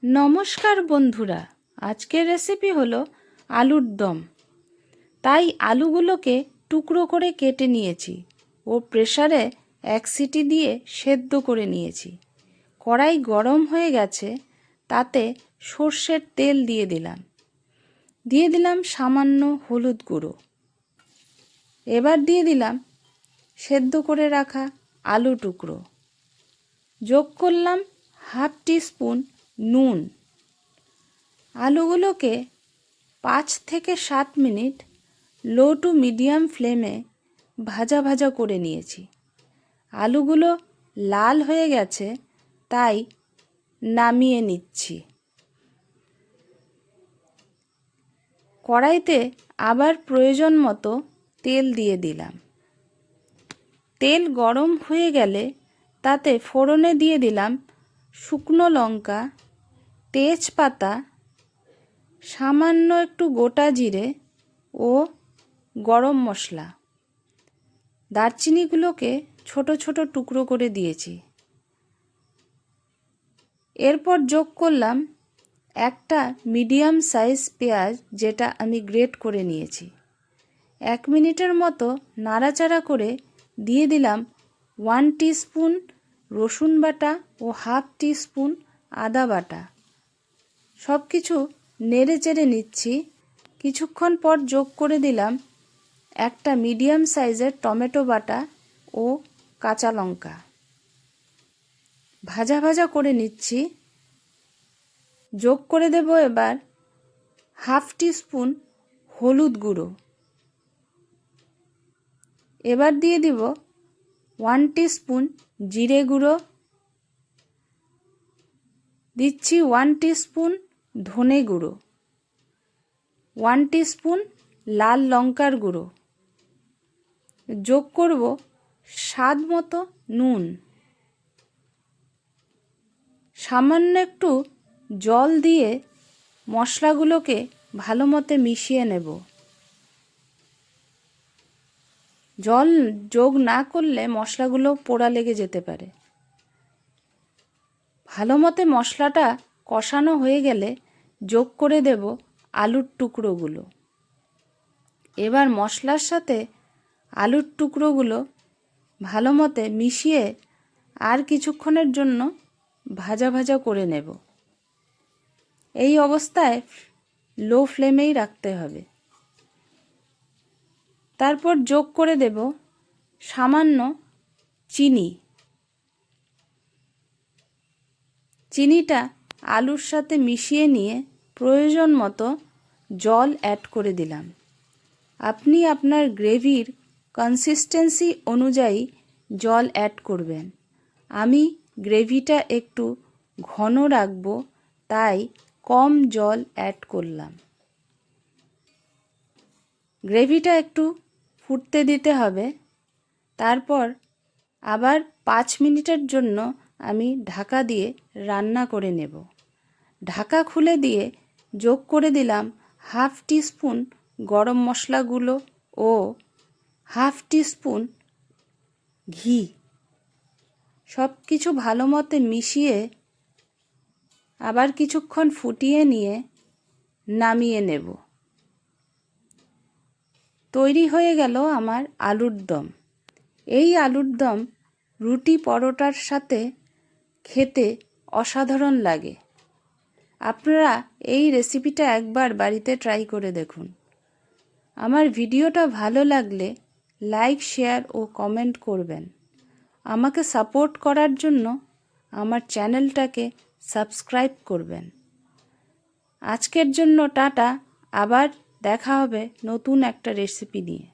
নমস্কার বন্ধুরা, আজকের রেসিপি হলো আলুর দম। তাই আলুগুলোকে টুকরো করে কেটে নিয়েছি ও প্রেসারে 1 সিটি দিয়ে সেদ্ধ করে নিয়েছি। কড়াই গরম হয়ে গেছে, তাতে সর্ষের তেল দিয়ে দিলাম সামান্য হলুদ গুঁড়ো। এবার দিয়ে দিলাম সেদ্ধ করে রাখা আলু টুকরো। যোগ করলাম 1/2 টিস্পুন নুন। আলুগুলোকে 5 থেকে 7 মিনিট লো টু মিডিয়াম ফ্লেমে ভাজা করে নিয়েছি। আলুগুলো লাল হয়ে গেছে, তাই নামিয়ে নিচ্ছি। কড়াইতে আবার প্রয়োজন মতো তেল দিয়ে দিলাম। তেল গরম হয়ে গেলে তাতে ফোড়নে দিয়ে দিলাম শুকনো লঙ্কা, তেজপাতা, সামান্য একটু গোটা জিরে ও গরম মশলা। দারচিনিগুলোকে ছোট ছোট টুকরো করে দিয়েছি। এরপর যোগ করলাম একটা মিডিয়াম সাইজ পেঁয়াজ, যেটা আমি গ্রেট করে নিয়েছি। 1 মিনিটের মতো নাড়াচাড়া করে দিয়ে দিলাম 1 টিস্পুন রসুন বাটা ও 1/2 টিস্পুন আদা বাটা। সব কিছু নেড়ে চেড়ে নিচ্ছি। কিছুক্ষণ পর যোগ করে দিলাম একটা মিডিয়াম সাইজের টমেটো বাটা ও কাঁচা লঙ্কা। ভাজা করে নিচ্ছি। যোগ করে দেব এবার 1/2 টিস্পুন হলুদ গুঁড়ো। এবার দিয়ে দিব 1 টিস্পুন জিরে গুঁড়ো। দিচ্ছি 1 টিস্পুন ধনে গুঁড়ো, 1 টিস্পুন লাল লঙ্কার গুঁড়ো। যোগ করব স্বাদ মতো নুন। সামান্য একটু জল দিয়ে মশলাগুলোকে ভালো মতো মিশিয়ে নেব। জল যোগ না করলে মশলাগুলো পোড়া লেগে যেতে পারে। ভালো মতো মশলাটা কষানো হয়ে গেলে যোগ করে দেব আলুর টুকরোগুলো। এবার মশলার সাথে আলুর টুকরোগুলো ভালো মতো মিশিয়ে আর কিছুক্ষণের জন্য ভাজা করে নেব। এই অবস্থায় লো ফ্লেমেই রাখতে হবে। তারপর যোগ করে দেব সামান্য চিনি। চিনিটা আলুর সাথে মিশিয়ে নিয়ে প্রয়োজন মতো জল অ্যাড করে দিলাম। আপনি আপনার গ্রেভির কনসিস্টেন্সি অনুযায়ী জল অ্যাড করবেন। আমি গ্রেভিটা একটু ঘন রাখব, তাই কম জল অ্যাড করলাম। গ্রেভিটা একটু ফুটতে দিতে হবে। তারপর আবার 5 মিনিটের জন্য আমি ঢাকা দিয়ে রান্না করে নেব। ঢাকা খুলে দিয়ে যোগ করে দিলাম 1/2 টিস্পুন গরম মশলা গুঁড়ো ও 1/2 টিস্পুন ঘি। সব কিছু ভালো মতো মিশিয়ে আবার কিছুক্ষণ ফুটিয়ে নিয়ে নামিয়ে নেব। তৈরি হয়ে গেল আমার আলুর দম। এই আলুর দম রুটি পরোটার সাথে খেতে অসাধারণ লাগে। আপনারা এই রেসিপিটা একবার বাড়িতে ট্রাই করে দেখুন। আমার ভিডিওটা ভালো লাগলে লাইক, শেয়ার ও কমেন্ট করবেন। আমাকে সাপোর্ট করার জন্য আমার চ্যানেলটাকে সাবস্ক্রাইব করবেন। আজকের জন্য টাটা। আবার দেখা হবে নতুন একটা রেসিপি নিয়ে।